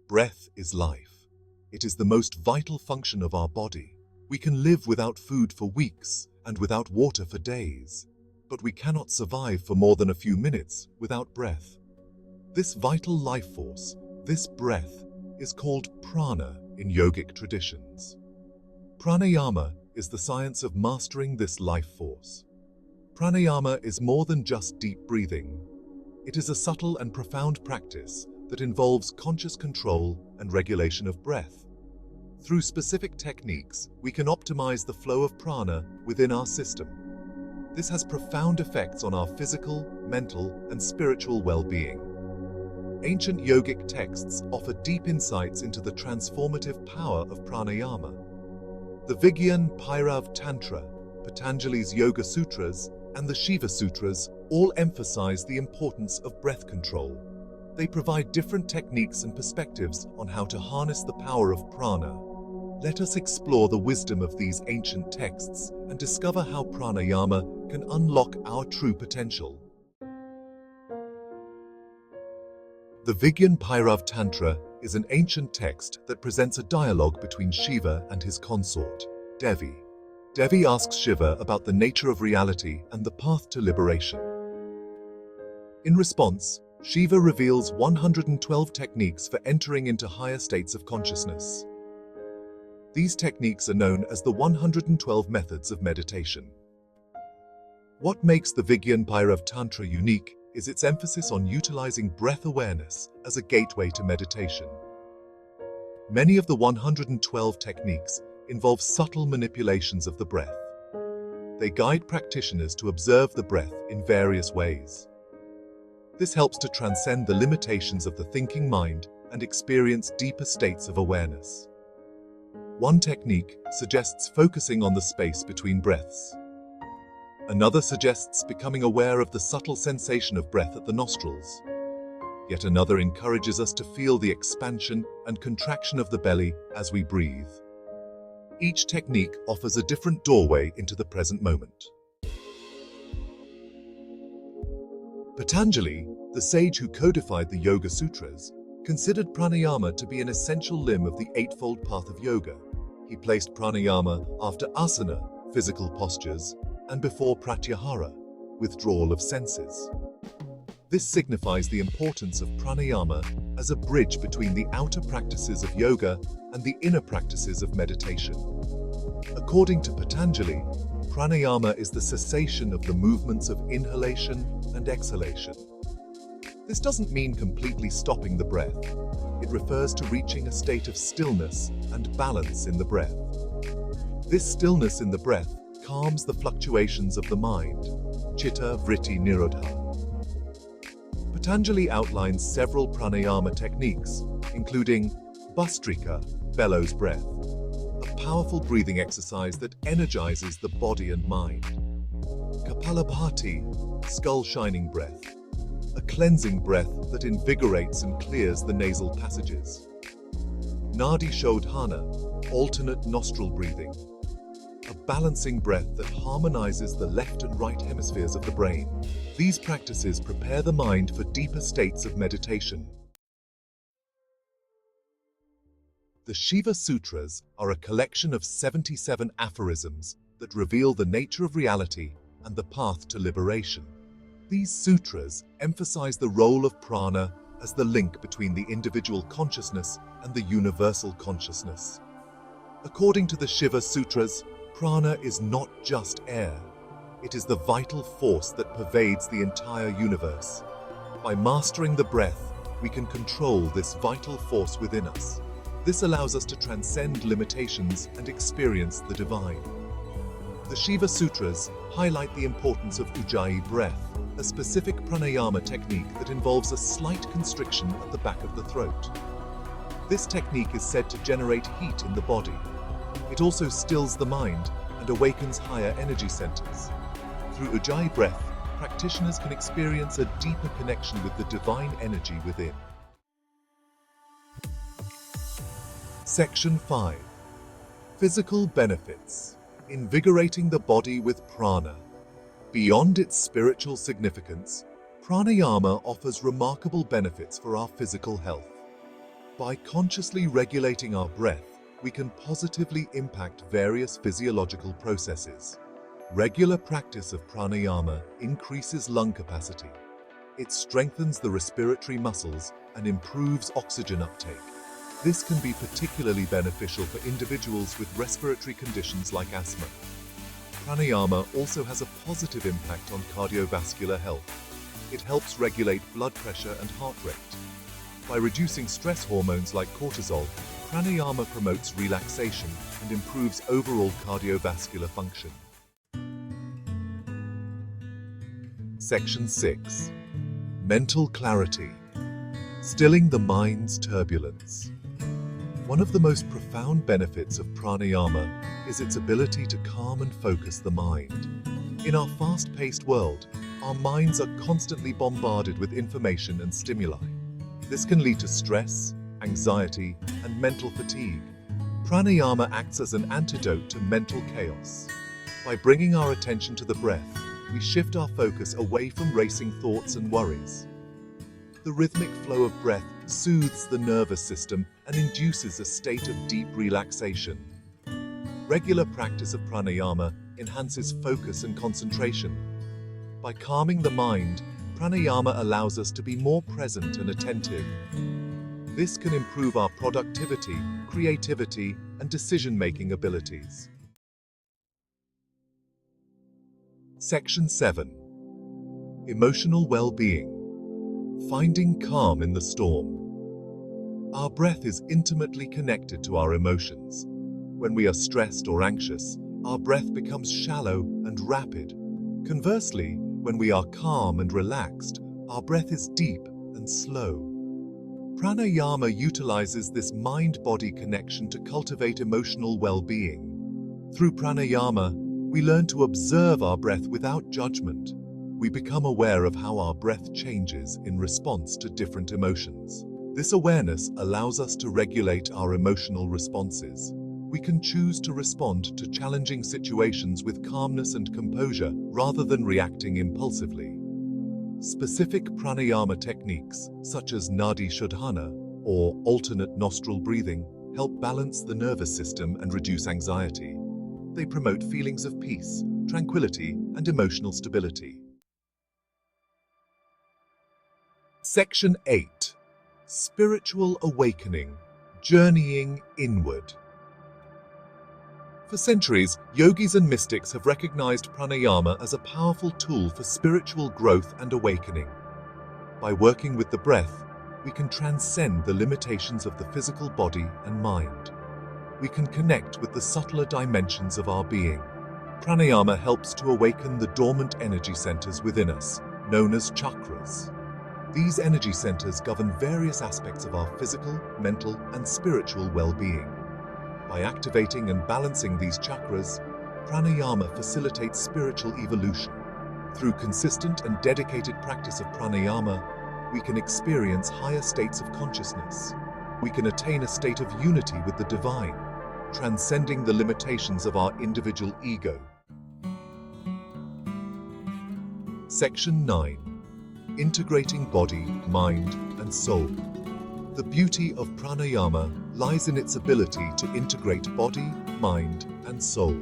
Breath is life. It is the most vital function of our body. We can live without food for weeks and without water for days, but we cannot survive for more than a few minutes without breath. This vital life force, this breath, is called prana in yogic traditions. Pranayama is the science of mastering this life force. Pranayama is more than just deep breathing. It is a subtle and profound practice that involves conscious control and regulation of breath. Through specific techniques, we can optimize the flow of prana within our system. This has profound effects on our physical, mental, and spiritual well-being. Ancient yogic texts offer deep insights into the transformative power of pranayama. The Vigyan Bhairav Tantra, Patanjali's Yoga Sutras, and the Shiva Sutras all emphasize the importance of breath control. They provide different techniques and perspectives on how to harness the power of prana. Let us explore the wisdom of these ancient texts and discover how pranayama can unlock our true potential. The Vigyan Bhairav Tantra is an ancient text that presents a dialogue between Shiva and his consort, Devi. Devi asks Shiva about the nature of reality and the path to liberation. In response, Shiva reveals 112 techniques for entering into higher states of consciousness. These techniques are known as the 112 methods of meditation. What makes the Vigyan Bhairav Tantra unique is its emphasis on utilizing breath awareness as a gateway to meditation. Many of the 112 techniques involve subtle manipulations of the breath. They guide practitioners to observe the breath in various ways. This helps to transcend the limitations of the thinking mind and experience deeper states of awareness. One technique suggests focusing on the space between breaths. Another suggests becoming aware of the subtle sensation of breath at the nostrils. Yet another encourages us to feel the expansion and contraction of the belly as we breathe. Each technique offers a different doorway into the present moment. Patanjali, the sage who codified the Yoga Sutras, considered pranayama to be an essential limb of the Eightfold Path of Yoga. He placed pranayama after asana, physical postures, and before pratyahara, withdrawal of senses. This signifies the importance of pranayama as a bridge between the outer practices of yoga and the inner practices of meditation. According to Patanjali, pranayama is the cessation of the movements of inhalation and exhalation. This doesn't mean completely stopping the breath. It refers to reaching a state of stillness and balance in the breath. This stillness in the breath calms the fluctuations of the mind, chitta vritti nirodha. Patanjali outlines several pranayama techniques, including Bhastrika, bellows breath, a powerful breathing exercise that energizes the body and mind. Kapalabhati, skull shining breath, a cleansing breath that invigorates and clears the nasal passages. Nadi Shodhana, alternate nostril breathing, a balancing breath that harmonizes the left and right hemispheres of the brain. These practices prepare the mind for deeper states of meditation. The Shiva Sutras are a collection of 77 aphorisms that reveal the nature of reality and the path to liberation. These sutras emphasize the role of prana as the link between the individual consciousness and the universal consciousness. According to the Shiva Sutras, prana is not just air. It is the vital force that pervades the entire universe. By mastering the breath, we can control this vital force within us. This allows us to transcend limitations and experience the divine. The Shiva Sutras highlight the importance of Ujjayi breath, a specific pranayama technique that involves a slight constriction at the back of the throat. This technique is said to generate heat in the body. It also stills the mind and awakens higher energy centers. Through Ujjayi breath, practitioners can experience a deeper connection with the divine energy within. Section 5. Physical benefits. Invigorating the body with prana. Beyond its spiritual significance, pranayama offers remarkable benefits for our physical health. By consciously regulating our breath, we can positively impact various physiological processes. Regular practice of pranayama increases lung capacity. It strengthens the respiratory muscles and improves oxygen uptake. This can be particularly beneficial for individuals with respiratory conditions like asthma. Pranayama also has a positive impact on cardiovascular health. It helps regulate blood pressure and heart rate. By reducing stress hormones like cortisol, pranayama promotes relaxation and improves overall cardiovascular function. Section 6. Mental clarity. Stilling the mind's turbulence. One of the most profound benefits of pranayama is its ability to calm and focus the mind. In our fast-paced world, our minds are constantly bombarded with information and stimuli. This can lead to stress, anxiety, and mental fatigue. Pranayama acts as an antidote to mental chaos. By bringing our attention to the breath, we shift our focus away from racing thoughts and worries. The rhythmic flow of breath soothes the nervous system and induces a state of deep relaxation. Regular practice of pranayama enhances focus and concentration. By calming the mind, pranayama allows us to be more present and attentive. This can improve our productivity, creativity, and decision-making abilities. Section 7. Emotional well-being. Finding calm in the storm. Our breath is intimately connected to our emotions. When we are stressed or anxious, our breath becomes shallow and rapid. Conversely, when we are calm and relaxed, our breath is deep and slow. Pranayama utilizes this mind-body connection to cultivate emotional well-being. Through pranayama, we learn to observe our breath without judgment. We become aware of how our breath changes in response to different emotions. This awareness allows us to regulate our emotional responses. We can choose to respond to challenging situations with calmness and composure rather than reacting impulsively. Specific pranayama techniques, such as nadi shodhana or alternate nostril breathing, help balance the nervous system and reduce anxiety. They promote feelings of peace, tranquility, and emotional stability. Section 8. Spiritual awakening, journeying inward. For centuries, yogis and mystics have recognized pranayama as a powerful tool for spiritual growth and awakening. By working with the breath, we can transcend the limitations of the physical body and mind. We can connect with the subtler dimensions of our being. Pranayama helps to awaken the dormant energy centers within us, known as chakras. These energy centers govern various aspects of our physical, mental, and spiritual well-being. By activating and balancing these chakras, pranayama facilitates spiritual evolution. Through consistent and dedicated practice of pranayama, we can experience higher states of consciousness. We can attain a state of unity with the divine, transcending the limitations of our individual ego. Section 9. Integrating body, mind, and soul. The beauty of pranayama lies in its ability to integrate body, mind, and soul.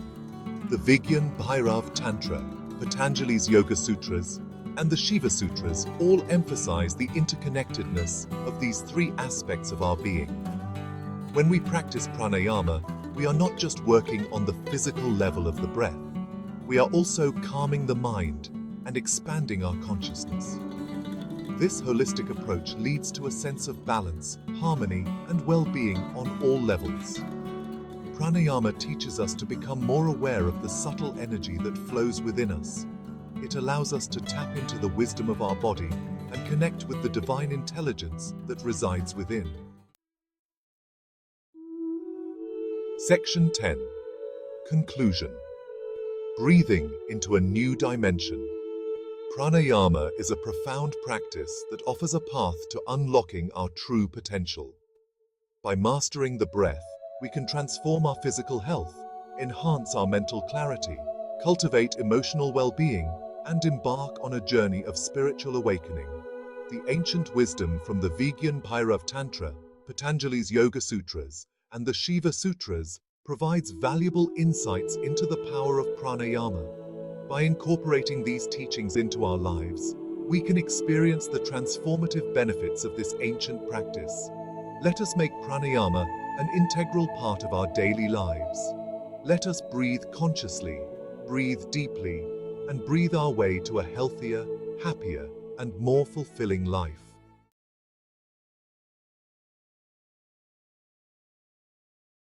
The Vigyan Bhairav Tantra, Patanjali's Yoga Sutras, and the Shiva Sutras all emphasize the interconnectedness of these three aspects of our being. When we practice pranayama, we are not just working on the physical level of the breath, we are also calming the mind and expanding our consciousness. This holistic approach leads to a sense of balance, harmony, and well-being on all levels. Pranayama teaches us to become more aware of the subtle energy that flows within us. It allows us to tap into the wisdom of our body and connect with the divine intelligence that resides within. Section 10. Conclusion. Breathing into a new dimension. Pranayama is a profound practice that offers a path to unlocking our true potential. By mastering the breath, we can transform our physical health, enhance our mental clarity, cultivate emotional well-being, and embark on a journey of spiritual awakening. The ancient wisdom from the Vigyan Bhairav Tantra Patanjali's Yoga Sutras, and the Shiva Sutras provides valuable insights into the power of pranayama. By incorporating these teachings into our lives, we can experience the transformative benefits of this ancient practice. Let us make pranayama an integral part of our daily lives. Let us breathe consciously, breathe deeply, and breathe our way to a healthier, happier, and more fulfilling life.